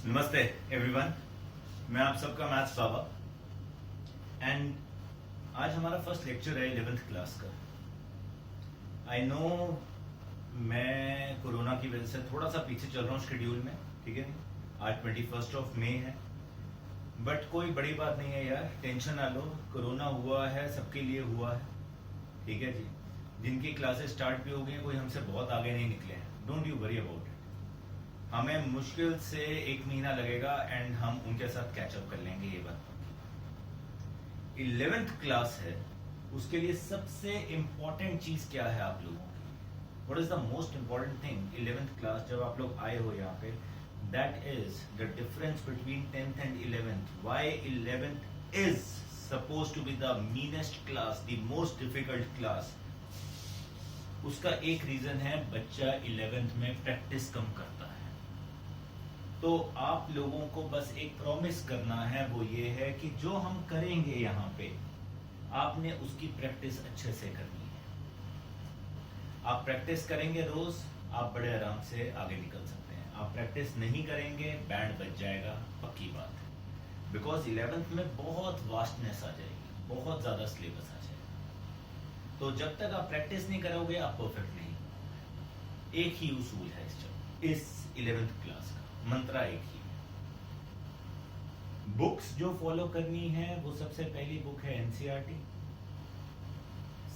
नमस्ते एवरीवन, मैं आप सबका मैथ्स बाबा एंड आज हमारा फर्स्ट लेक्चर है 11th क्लास का। आई नो मैं कोरोना की वजह से थोड़ा सा पीछे चल रहा हूँ शेड्यूल में, ठीक है। आज 21 मई है, बट कोई बड़ी बात नहीं है यार, टेंशन ना लो। कोरोना हुआ है, सबके लिए हुआ है, ठीक है जी। जिनकी क्लासेस स्टार्ट भी हो गई, कोई हमसे बहुत आगे नहीं निकले हैं। Don't you worry about it. हमें मुश्किल से 1 महीना लगेगा एंड हम उनके साथ कैचअप कर लेंगे, ये बात पक्की। 11th क्लास है, उसके लिए सबसे इंपॉर्टेंट चीज क्या है आप लोगों की? What is the most important thing 11th class जब आप लोग आए हो यहाँ पे? That is the difference between 10th and 11th। Why 11th is suppose to be the meanest class, the most difficult class. उसका एक रीजन है, बच्चा 11th में प्रैक्टिस कम करता है। तो आप लोगों को बस एक प्रॉमिस करना है, वो ये है कि जो हम करेंगे यहाँ पे आपने उसकी प्रैक्टिस अच्छे से करनी है। आप प्रैक्टिस करेंगे रोज, आप बड़े आराम से आगे निकल सकते हैं। आप प्रैक्टिस नहीं करेंगे, बैंड बज जाएगा, पक्की बात है। बिकॉज 11th में बहुत वास्टनेस आ जाएगी, बहुत ज्यादा सिलेबस आ जाएगा। तो जब तक आप प्रैक्टिस नहीं करोगे आप परफेक्ट नहीं। एक ही उसूल है इस 11th क्लास का, मंत्रा एक ही है। बुक्स जो फॉलो करनी है वो सबसे पहली बुक है एनसीईआरटी,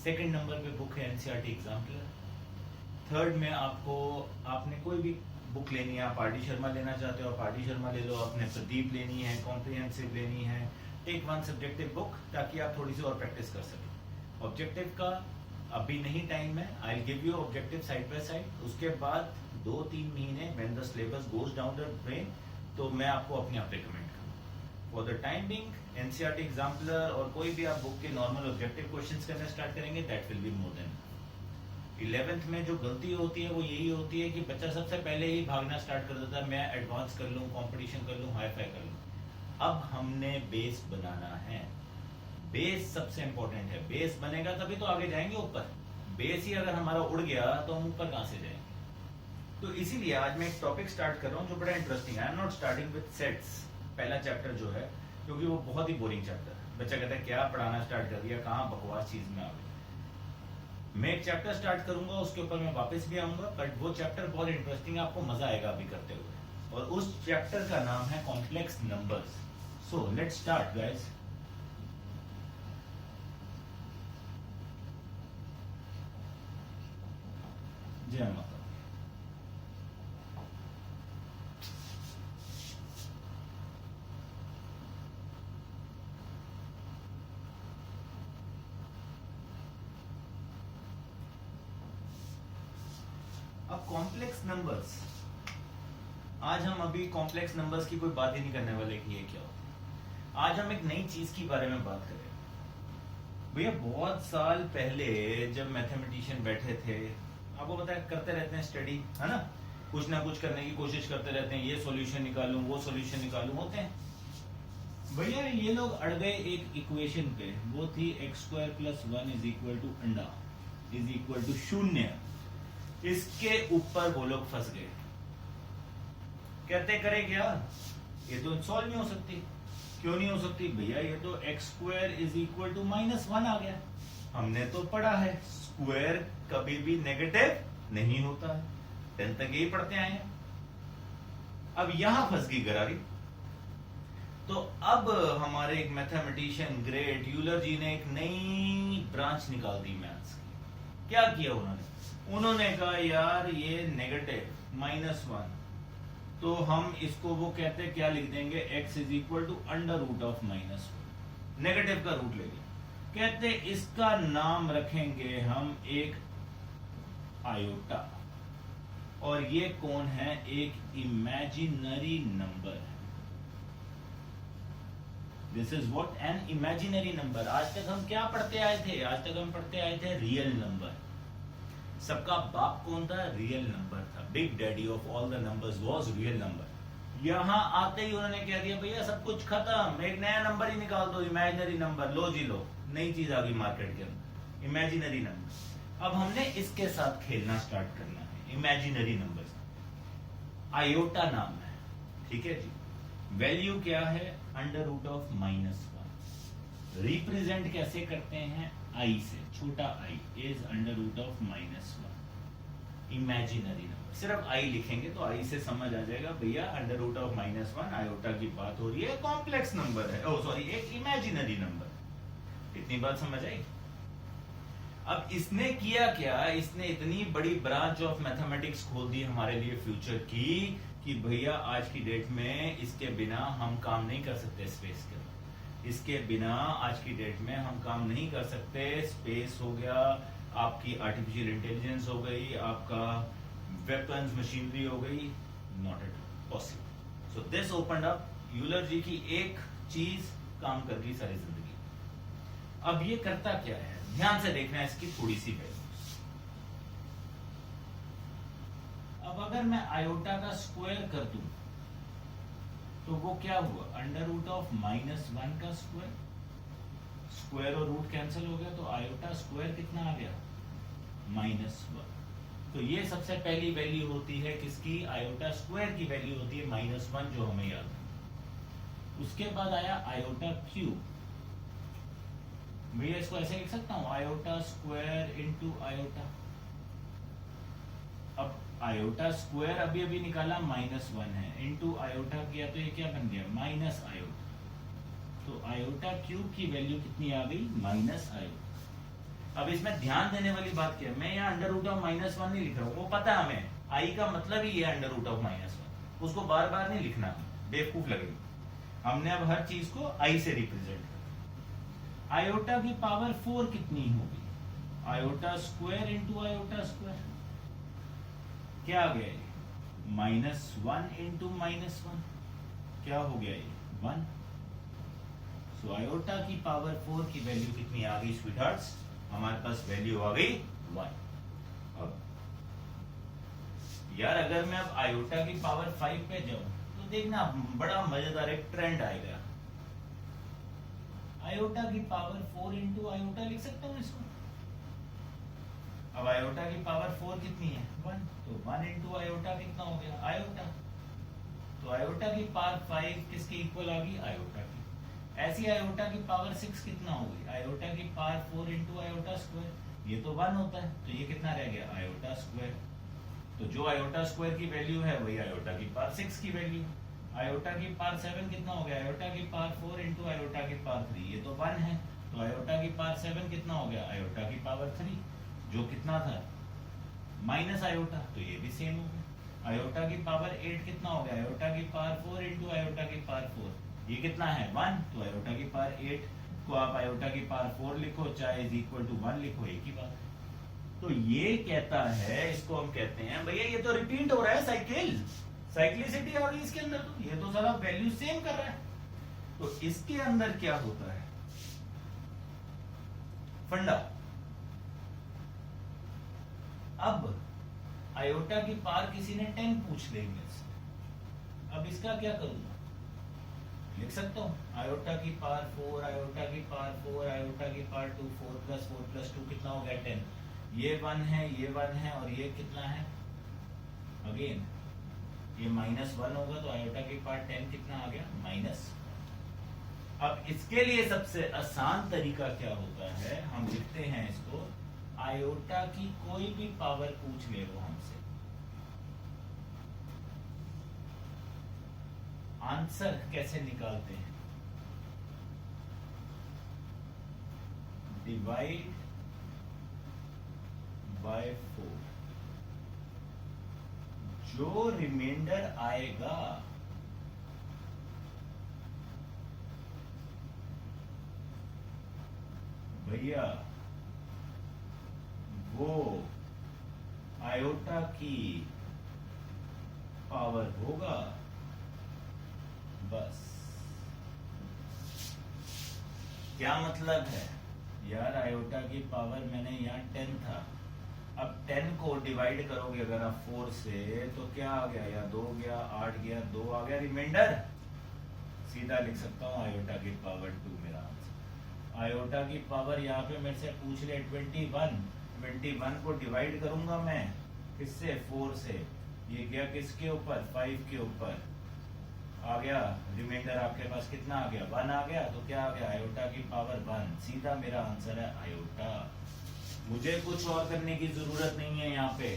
सेकंड नंबर पे बुक है एनसीईआरटी एग्जाम्पलर, थर्ड में आपने कोई भी बुक लेनी है। आप आरडी शर्मा लेना चाहते हो, आप आरडी शर्मा ले लो। आपने प्रदीप लेनी है, कॉम्प्रिहेंसिव लेनी है। टेक वन सब्जेक्टिव बुक ताकि आप थोड़ी सी और प्रैक्टिस कर सकें। ऑब्जेक्टिव का अभी नहीं टाइम है, I will give you objective side by side. उसके बाद 2-3 महीने when the syllabus goes down the drain तो मैं आपको अपने आप रिकमेंड करूँ। For the time being NCERT exemplar और कोई भी आप बुक के नॉर्मल ऑब्जेक्टिव क्वेश्चंस करना स्टार्ट करेंगे, that will be more than. 11th में जो गलती होती है वो यही होती है कि बच्चा सबसे पहले ही भागना स्टार्ट कर देता है, मैं एडवांस कर लूँ, कॉम्पिटिशन कर लूँ, हाई फाई कर लूँ। अब हमने बेस बनाना है। बेस सबसे इंपॉर्टेंट है। बेस बनेगा तभी तो आगे जाएंगे ऊपर। बेस ही अगर हमारा उड़ गया तो हम ऊपर कहां से जाएंगे? तो इसीलिए आज मैं एक टॉपिक स्टार्ट कर रहा हूं जो बड़ा इंटरेस्टिंग है। I am not starting with sets, पहला चैप्टर जो है, क्योंकि वो बहुत ही बोरिंग चैप्टर है। बच्चा कहता है क्या पढ़ाना स्टार्ट कर दिया, कहां बकवास चीज में आ गई। मैं एक चैप्टर स्टार्ट करूंगा, उसके ऊपर मैं वापस भी आऊंगा, बट वो चैप्टर बहुत इंटरेस्टिंग है, आपको मजा आएगा अभी करते हुए। और उस चैप्टर का नाम है complex numbers. So let's start guys. जय माता। अब कॉम्प्लेक्स नंबर्स, आज हम अभी कॉम्प्लेक्स नंबर्स की कोई बात ही नहीं करने वाले कि ये क्या होता है। आज हम एक नई चीज के बारे में बात करें। भैया बहुत साल पहले जब मैथमेटिशियन बैठे थे, आपको पता है करते रहते हैं स्टडी, है ना, कुछ ना कुछ करने की कोशिश करते रहते हैं, ये सॉल्यूशन निकालूं, वो सॉल्यूशन निकालूं, होते हैं। भैया ये लोग अड़ गए एक इक्वेशन पे, वो थी x² + 1 = अंडा = 0। इसके ऊपर वो लोग फंस गए। कहते करे क्या, ये तो सॉल्व नहीं हो सकती। क्यों नहीं हो सकती भैया? ये तो x² = -1 आ गया। हमने तो पढ़ा है स्क्वायर कभी भी नेगेटिव नहीं होता है, 10 तक यही पढ़ते आए हैं। अब यहां फंस गई गरारी। तो अब हमारे एक मैथमेटिशियन ग्रेट यूलर जी ने एक नई ब्रांच निकाल दी मैथ्स की। क्या किया उन्होंने कहा यार ये नेगेटिव -1, तो हम इसको वो कहते क्या लिख देंगे, x = √(-1)। नेगेटिव का रूट ले लिया। कहते इसका नाम रखेंगे हम एक आयोटा, और ये कौन है? एक इमेजिनरी नंबर है। This is what an imaginary number. आज तक हम क्या पढ़ते आए थे? आज तक हम पढ़ते आए थे रियल नंबर। सबका बाप कौन था? रियल नंबर था। Big daddy of all the numbers was real number. यहां आते ही उन्होंने कह दिया भैया सब कुछ खत्म, एक नया नंबर ही निकाल दो, इमेजिनरी नंबर। लो जी लो, नई चीज आ गई मार्केट के अंदर, इमेजिनरी नंबर। अब हमने इसके साथ खेलना स्टार्ट करना है, इमेजिनरी नंबर। आयोटा नाम है। ठीक है जी। वैल्यू क्या है? Under root of -1। रिप्रेजेंट कैसे करते हैं? आई से, छोटा I is under root of -1। Imaginary number, सिर्फ आई लिखेंगे तो आई से समझ आ जाएगा भैया अंडर रूट ऑफ -1 आयोटा की बात हो रही है, कॉम्प्लेक्स नंबर है, ओ सॉरी एक इमेजिनरी नंबर। इतनी बात समझ आई? अब इसने किया क्या? इसने इतनी बड़ी ब्रांच ऑफ मैथमेटिक्स खोल दी हमारे लिए फ्यूचर की कि भैया आज की डेट में इसके बिना हम काम नहीं कर सकते। स्पेस के इसके बिना आज की डेट में हम काम नहीं कर सकते। स्पेस हो गया, आपकी आर्टिफिशियल इंटेलिजेंस हो गई, आपका वेपन्स मशीनरी हो गई, not at possible. So this opened up Euler ji की एक चीज काम कर गई सारी जिंदगी। अब ये करता क्या है? ध्यान से देखना है इसकी थोड़ी सी वैल्यूज। अब अगर मैं आयोटा का स्क्वायर कर दूं तो वो क्या हुआ? अंडर रूट ऑफ -1 का स्क्वायर, स्क्वायर और रूट कैंसिल हो गया तो आयोटा स्क्वायर कितना आ गया? -1। तो ये सबसे पहली वैल्यू होती है किसकी? आयोटा स्क्वायर की वैल्यू होती है -1, जो हमें याद है। उसके बाद आया आयोटा क्यूब। भैया इसको ऐसे लिख सकता हूं, आयोटा स्क्वायर इंटू आयोटा। अब आयोटा स्क्वायर अभी अभी निकाला -1 है, इंटू आयोटा किया तो ये क्या बन गया? Minus iota. तो आयोटा क्यूब की वैल्यू कितनी आ गई? Minus iota. अब इसमें ध्यान देने वाली बात क्या है? मैं यहाँ अंडर रूट ऑफ -1 नहीं लिख रहा हूँ, वो पता है हमें, आई का मतलब ही ये अंडर रूट ऑफ -1, उसको बार बार नहीं लिखना, बेवकूफ लगेगी। हमने अब हर चीज को आई से रिप्रेजेंट किया। आयोटा की पावर 4 कितनी होगी? Iota square into iota square, क्या आ गया ये? -1 इंटू -1, क्या हो गया ये? 1। सो आयोटा की पावर 4 की वैल्यू कितनी आ गई स्वीट हार्ट्स? हमारे पास वैल्यू आ गई 1। अब यार अगर मैं अब आयोटा की पावर 5 पे जाऊं तो देखना बड़ा मजेदार एक ट्रेंड आएगा। आयोटा की पावर 4 इंटू आयोटा लिख सकता हूं इसको। अब आयोटा की पावर 4 कितनी है? 1। तो 1 इंटू आयोटा कितना हो गया? आयोटा। तो आयोटा की पावर 5 किसके इक्वल आ गई? आयोटा की। ऐसी आयोटा की पावर 6 कितना हो गई? आयोटा की पावर 4 इंटू आयोटा स्क्वायर, ये तो 1 होता है, तो ये कितना रह गया? Iota square. तो जो आयोटा स्क्वायर की वैल्यू है वही आयोटा की पावर 6 की वैल्यू। आयोटा की पावर 7 कितना हो गया? आयोटा की पावर 4 इंटू आयोटा की पावर 3, ये तो 1 है, तो आयोटा की पावर 7 कितना हो गया? आयोटा की पावर 3, जो कितना था? माइनस आयोटा, तो ये भी सेम हो गया। आयोटा की पावर 8 कितना हो गया? आयोटा की पावर 4 इंटू आयोटा की पावर 4, ये कितना है? 1। तो आयोटा की पावर 8 को आप आयोटा की पावर 4 लिखो चाहे इज इक्वल टू 1 लिखो, एक ही बात है। तो ये कहता है, इसको हम कहते हैं भैया ये तो रिपीट हो रहा है, साइकिल, साइक्लिसिटी आ गई इसके अंदर, तो ये तो सारा वैल्यू सेम कर रहा है। तो इसके अंदर क्या होता है? फंडा। अब आयोटा की पावर किसी ने 10 पूछ लेंगे, अब इसका क्या करूंगा? लिख सकता हूं आयोटा की पावर 4, आयोटा की पावर 4, आयोटा की पावर 2, 4 प्लस 4 प्लस 2 कितना हो गया? 10। ये 1 है, ये 1 है, और ये कितना है? अगेन ये -1 होगा, तो आयोटा की पावर 10 कितना आ गया? माइनस। अब इसके लिए सबसे आसान तरीका क्या होता है? हम लिखते हैं इसको, आयोटा की कोई भी पावर पूछ ले वो हमसे, आंसर कैसे निकालते हैं? डिवाइड बाय 4, जो रिमाइंडर आएगा भैया वो आयोटा की पावर होगा, बस। क्या मतलब है यार? आयोटा की पावर मैंने यहाँ 10 था, अब 10 को डिवाइड करोगे अगर आप 4 से तो क्या आ गया? या 2 गया, 8 गया, 2 आ गया, रिमाइंडर सीधा लिख सकता हूँ आयोटा की पावर 2 मेरा आंसर। आयोटा की पावर यहाँ पे मेरे से पूछ ले 21 को डिवाइड करूंगा मैं किससे? 4 से, ये गया किसके ऊपर? 5 के ऊपर, आ गया रिमाइंडर आपके पास कितना आ गया 1 आ गया, तो क्या आ गया आयोटा की पावर 1, सीधा मेरा आंसर है आयोटा। मुझे कुछ और करने की जरूरत नहीं है। यहाँ पे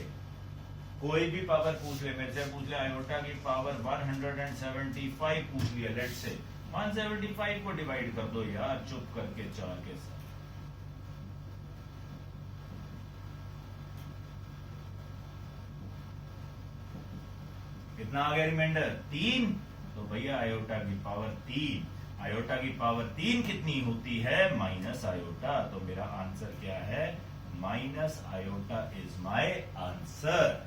कोई भी पावर पूछ ले, मेरे से पूछ ले आयोटा की पावर 175 पूछ लिया, लेट से 175 को डिवाइड कर दो यार चुप करके 4 के साथ। कितना आ गया रिमाइंडर 3, तो भैया आयोटा की पावर 3, आयोटा की पावर 3 कितनी होती है माइनस आयोटा, तो मेरा आंसर क्या है minus iota is my answer.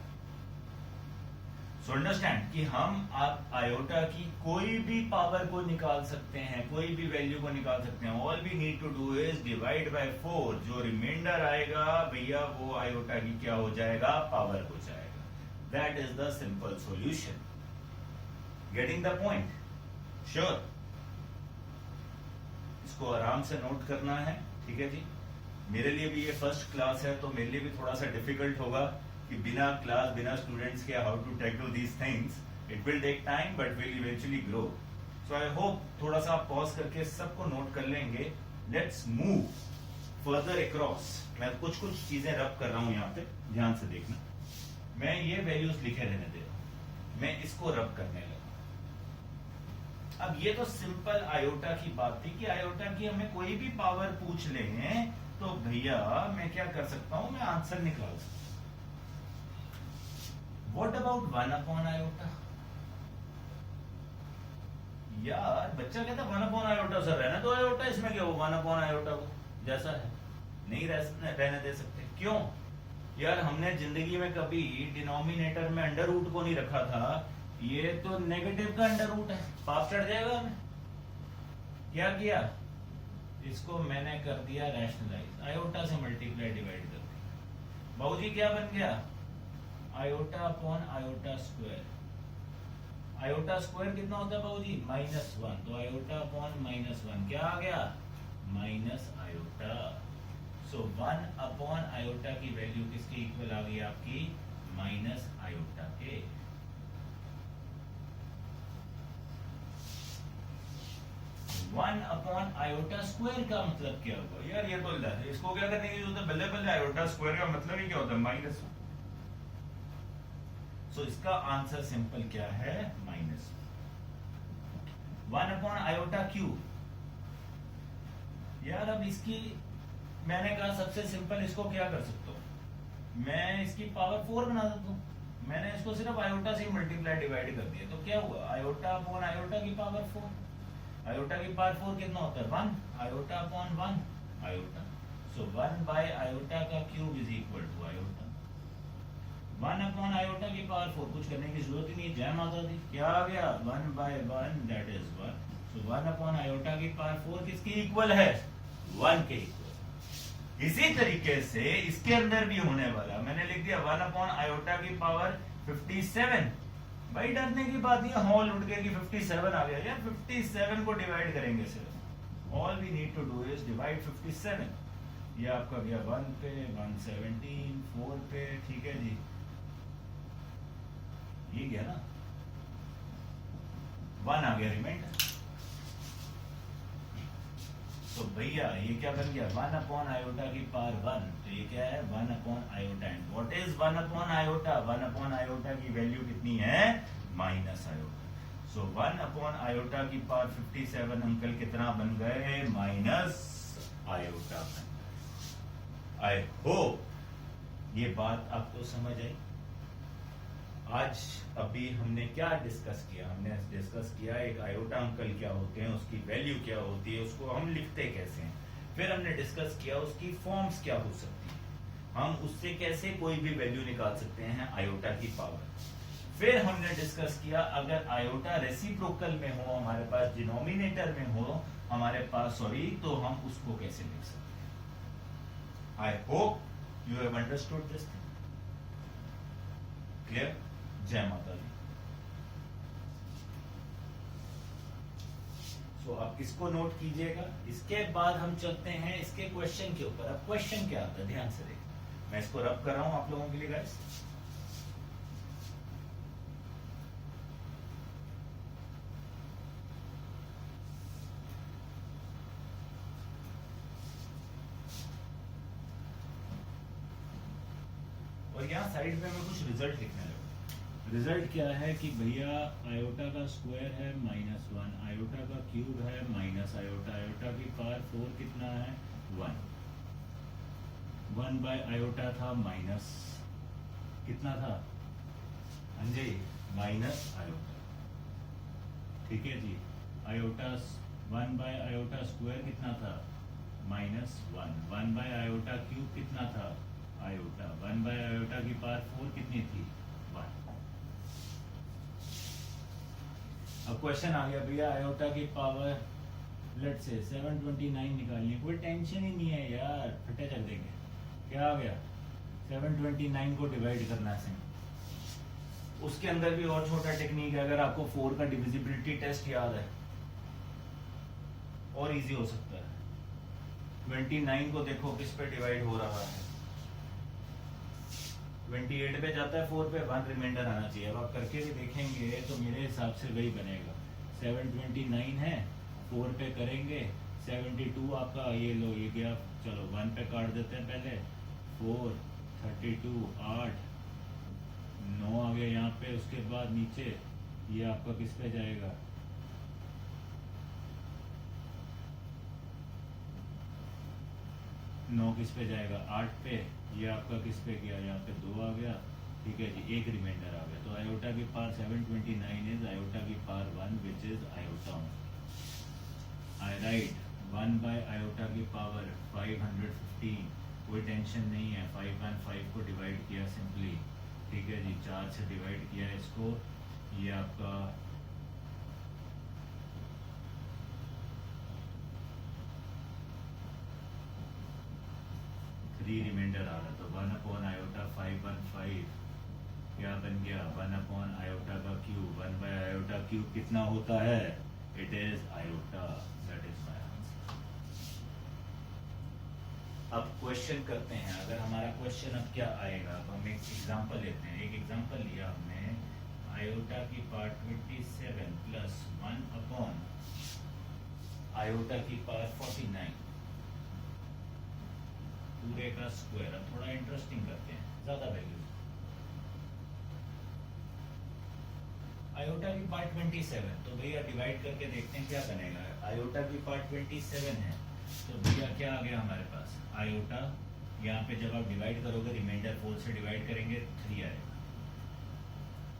So understand कि हम आप आयोटा की कोई भी पावर को निकाल सकते हैं, कोई भी वैल्यू को निकाल सकते हैं। All we need to do is divide by 4, जो रिमाइंडर आएगा भैया वो आयोटा की क्या हो जाएगा पावर हो जाएगा। That is the simple solution. Getting the point? Sure? इसको आराम से नोट करना है, ठीक है जी। मेरे लिए भी ये फर्स्ट क्लास है, तो मेरे लिए भी थोड़ा सा डिफिकल्ट होगा कि बिना क्लास बिना स्टूडेंट्स के how to tackle these things. It will take time but will eventually grow. So I hope थोड़ा सा आप पॉज करके सबको नोट कर लेंगे। Let's move further across. मैं कुछ चीजें रब कर रहा हूं यहाँ पे, ध्यान से देखना। मैं ये वैल्यूज लिखे रहने दे रहा हूं, मैं इसको रब करने लगा। अब ये तो सिंपल आयोटा की बात थी कि आयोटा की हमें कोई भी पावर पूछ लें तो भैया मैं क्या कर सकता हूं, मैं आंसर निकाल सकता हूं। What about 1 upon iota? यार बच्चा कहता 1 upon iota सर रहना तो आयोटा, इसमें क्या हो 1 upon iota को जैसा है नहीं रहने दे सकते। क्यों यार, हमने जिंदगी में कभी डिनोमिनेटर में अंडर रूट को नहीं रखा था। ये तो नेगेटिव का अंडर रूट है, पाप चढ़ जाएगा हमें। क्या किया, इसको मैंने कर दिया रैशनलाइज, आयोटा से मल्टीप्लाई डिवाइड कर दिया। बाबूजी क्या बन गया iota upon iota square. Iota square कितना होता है बाबूजी -1, तो आयोटा अपॉन -1 क्या आ गया minus iota. So 1 upon iota की वैल्यू किसके इक्वल आ गई आपकी माइनस आयोटा के। वन अपॉन आयोटा स्क्वायर का मतलब क्या हुआ यार, ये तो इसको क्या करने की जरूरत है, बल्ले बल्ले आयोटा स्क्वायर का मतलब ही क्या होता है -1। सो इसका आंसर सिंपल क्या है -1 अपॉन आयोटा क्यूब। यार अब इसकी मैंने कहा सबसे सिंपल इसको क्या कर सकता हूं, मैं इसकी पावर 4 बना सकता हूं। मैंने इसको सिर्फ आयोटा से मल्टीप्लाई डिवाइड कर दिया, तो क्या हुआ आयोटा अपॉन आयोटा की पावर 4। आयोटा की पावर 4 कितना होता है 1, iota upon 1 iota. So 1 by iota का cube is equal to iota. 1 upon iota की पावर 4, कुछ करने की जरूरत ही नहीं, जय माता दी। क्या आ गया 1 by 1 that is 1। So 1 upon iota की पावर 4 किसकी इक्वल है 1 के इक्वल। इसी तरीके से इसके अंदर भी होने वाला, मैंने लिख दिया 1 अपॉन आयोटा की पावर 57। भाई डरने की बात नहीं, हॉल उठ गया कि 57 आ गया यार, 57 को डिवाइड करेंगे सिर्फ। All we need to do is divide 57। ये आपका गया 1 पे, 117 4 पे, ठीक है जी, ये गया ना 1 आ गया रिमाइंडर। तो भैया ये क्या बन गया 1 अपॉन आयोटा की पावर 1, तो ये क्या है 1 upon iota. And what is 1 upon iota, 1 upon iota की वैल्यू कितनी है minus iota. So 1 upon iota की पावर 57 अंकल कितना बन गए माइनस आयोटा बन गए। आई होप ये बात आपको समझ आई। आज अभी हमने क्या डिस्कस किया, हमने डिस्कस किया एक आयोटा अंकल क्या होते हैं, उसकी वैल्यू क्या होती है, उसको हम लिखते कैसे हैं। फिर हमने डिस्कस किया उसकी फॉर्म्स क्या हो सकती है, हम उससे कैसे कोई भी वैल्यू निकाल सकते हैं आयोटा की पावर। फिर हमने डिस्कस किया अगर आयोटा रेसिप्रोकल में हो, हमारे पास डिनोमिनेटर में हो हमारे पास सॉरी, तो हम उसको कैसे लिख सकते हैं। आई hope you have understood this thing. Clear? जय माता दी। सो आप इसको नोट कीजिएगा। इसके बाद हम चलते हैं इसके क्वेश्चन के ऊपर। अब क्वेश्चन क्या आता है ध्यान से देखिए, मैं इसको रब कर रहा हूं आप लोगों के लिए गाइस। यहाँ साइड में मैं कुछ रिजल्ट लिखने लगा। रिजल्ट क्या है कि भैया आयोटा का स्क्वायर है -1, आयोटा का क्यूब है माइनस आयोटा, आयोटा की पावर 4 कितना है 1, 1 बाय आयोटा था माइनस कितना था हाँ जी, माइनस आयोटा, ठीक है जी। आयोटा 1 बाय आयोटा स्क्वायर कितना था -1, 1 बाय आयोटा क्यूब कितना था आयोटा, 1 बाय आयोटा की पावर 4 कितनी थी 1। अब क्वेश्चन आ गया भैया आयोटा की पावर लेट से 729 निकालनी है, कोई टेंशन ही नहीं है यार, फटे चल देंगे। क्या आ गया 729 को डिवाइड करना है। उसके अंदर भी और छोटा टेक्निक है, अगर आपको 4 का डिविजिबिलिटी टेस्ट याद है और इजी हो सकता है। 29 को देखो किस पे डिवाइड हो रहा है, 28 पे जाता है, 4 पे 1 रिमाइंडर आना चाहिए। अब आप करके भी देखेंगे तो मेरे हिसाब से वही बनेगा। 729 है, 4 पे करेंगे 72 आपका, ये लो ये गया, चलो 1 पे काट देते हैं पहले, 4 32 8 9 आ गया यहाँ पे, उसके बाद नीचे ये आपका किस पे जाएगा 9 किस पे जाएगा 8 पे, ये आपका किस पे गया यहाँ पे 2 आ गया, ठीक है जी, एक रिमाइंडर आ गया। तो आयोटा की पावर 729 इज आयोटा की power 1 which is iota. I write 1 by iota की पावर 515, कोई टेंशन नहीं है, 515 को डिवाइड किया सिंपली, ठीक है जी, 4 से डिवाइड किया इसको, ये आपका 3 रिमाइंडर आ रहा, तो 1 अपॉन आयोटा 515 क्या बन गया 1 अपॉन आयोटा का क्यूब, 1 बाय आयोटा क्यूब कितना होता है, it is iota, that is my answer. अब क्वेश्चन करते हैं, अगर हमारा क्वेश्चन अब क्या आएगा, अब हम एक एग्जांपल लेते हैं। एक एग्जांपल लिया हमने, आयोटा की पावर 27 प्लस 1 अपॉन आयोटा की पावर 49 पूरे का स्क्वायर। अब थोड़ा इंटरेस्टिंग करते हैं, ज्यादा वैल्यू। आयोटा की पार्ट 27, तो भैया डिवाइड करके देखते हैं क्या बनेगा। आयोटा की पार्ट 27 है, तो भैया क्या आ गया हमारे पास आयोटा, यहाँ पे जब आप डिवाइड करोगे रिमाइंडर 4 से डिवाइड करेंगे 3 आएगा।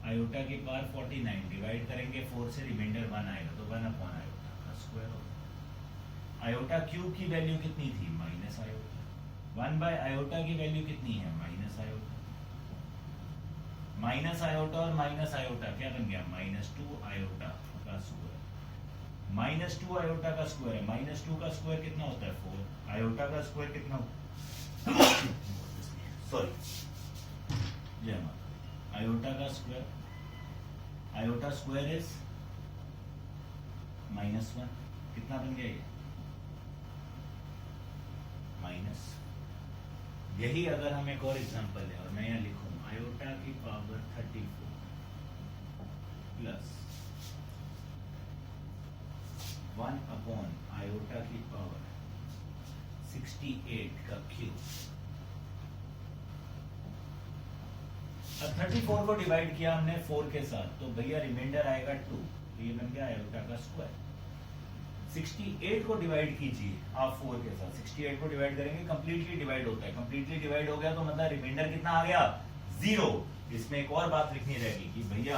आयोटा की पावर 49 डिवाइड करेंगे 4 से, रिमाइंडर 1 आएगा, तो 1 अपॉन आयोटा का स्क्वायर होगा। आयोटा क्यूब की वैल्यू कितनी थी माइनस आयोटा, 1 बाय आयोटा की वैल्यू कितनी है माइनस आयोटा, माइनस आयोटा और माइनस आयोटा क्या बन गया -2 आयोटा का स्क्वायर, -2 आयोटा का स्क्वायर है, -2 का स्क्वायर कितना होता है 4, आयोटा का स्क्वायर कितना सॉरी जय माता, आयोटा का स्क्वायर, आयोटा स्क्वायर इज -1, कितना बन गया ये माइनस। यही अगर हम एक और एग्जांपल लें, और मैं यहाँ लिखूं आयोटा की पावर 34 प्लस 1 अपॉन आयोटा की पावर 68 का क्यूब। अब 34 को डिवाइड किया हमने 4 के साथ, तो भैया रिमाइंडर आएगा 2, तो ये बन गया आयोटा का स्क्वायर। 68 को डिवाइड कीजिए आप 4 के साथ, 68 को डिवाइड करेंगे कंप्लीटली डिवाइड होता है, कंप्लीटली डिवाइड हो गया तो मतलब रिमाइंडर कितना आ गया 0। इसमें एक और बात लिखनी रहेगी कि भैया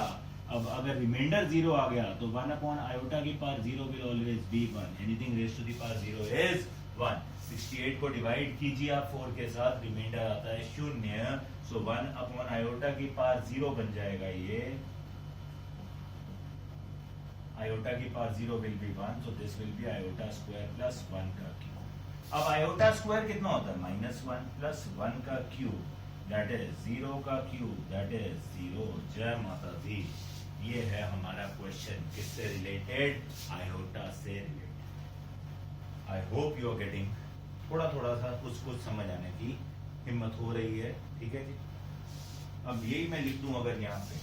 अब अगर रिमाइंडर 0 आ गया तो 1 अपॉन आयोटा की power 0 will always be 1, anything raised to the power 0 is 1। 68 को डिवाइड कीजिए आप 4 के साथ, रिमाइंडर आता है 0, सो 1 अपॉन आयोटा की पावर 0 बन जाएगा ये, आयोटा की power 0 will be 1, so this will be iota square plus 1 का क्यूब। अब आयोटा स्क्वायर कितना होता है -1 प्लस 1 का क्यूब, दैट इज 0 का क्यूब, दैट इज 0। जय माता दी। ये है हमारा क्वेश्चन, किससे रिलेटेड, आयोटा से related. I hope you are getting, थोड़ा थोड़ा सा कुछ समझ आने की हिम्मत हो रही है, ठीक है जी। अब यही मैं लिख दूं अगर यहां पे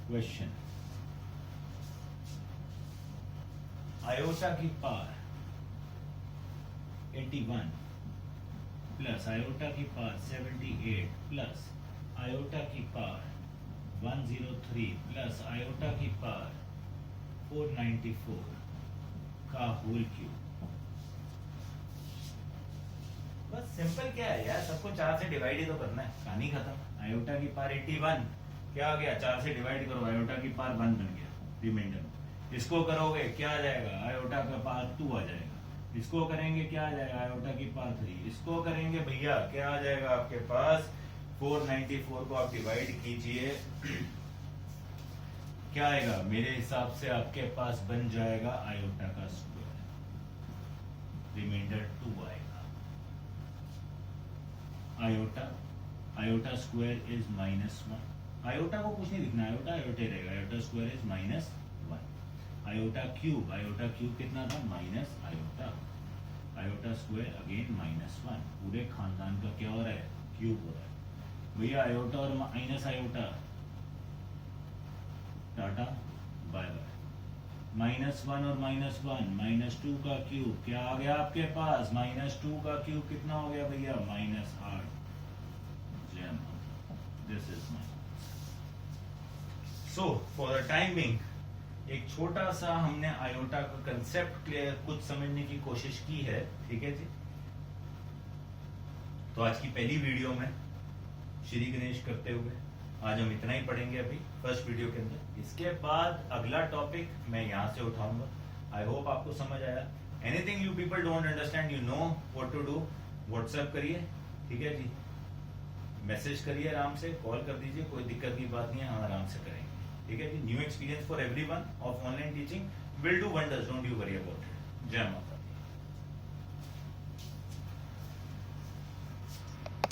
क्वेश्चन, आयोटा की पावर 81 प्लस आयोटा की पावर 78 प्लस आयोटा की पावर 103 प्लस आयोटा की पावर 494 का होल क्यूब। बस सिंपल क्या है यार, सबको 4 से डिवाइड ही तो करना है, कहानी खत्म। आयोटा की पावर 81 क्या आ गया, 4 से डिवाइड करो, आयोटा की पावर 1 बन गया रिमाइंडर। इसको करोगे क्या आ जाएगा, आयोटा का पावर 2 आ जाएगा। इसको करेंगे क्या आ जाएगा, आयोटा की पावर 3। इसको करेंगे भैया क्या आ जाएगा आपके पास 494 को आप डिवाइड कीजिए, क्या आएगा मेरे हिसाब से आपके पास बन जाएगा आयोटा का स्क्वायर, रिमाइंडर 2 आएगा। Iota square is -1। आयोटा को कुछ नहीं लिखना, आयोटा आयोटे रहेगा, iota square is -1। Iota cube कितना था, minus iota, iota square again -1। पूरे खानदान का क्या हो रहा है, क्यूब हो रहा है भैया। आयोटा और minus iota, tata bye bye. -1 और -1 -2 का क्यूब क्या आ गया आपके पास, -2 का क्यूब कितना हो गया भैया, -8। This is my so for the time being एक छोटा सा हमने आयोटा का कंसेप्ट क्लियर कुछ समझने की कोशिश की है, ठीक है जी। तो आज की पहली वीडियो में श्री गणेश करते हुए आज हम इतना ही पढ़ेंगे अभी फर्स्ट वीडियो के अंदर। इसके बाद अगला टॉपिक मैं यहाँ से उठाऊंगा। आई होप आपको समझ आया। Anything you people don't understand, you know what to do, WhatsApp करिए, ठीक है जी, मैसेज करिए, आराम से कॉल कर दीजिए, कोई दिक्कत की बात नहीं है, हम आराम से करेंगे, ठीक है जी। New experience for everyone of online teaching, will do wonders, don't you worry about it. जय माता।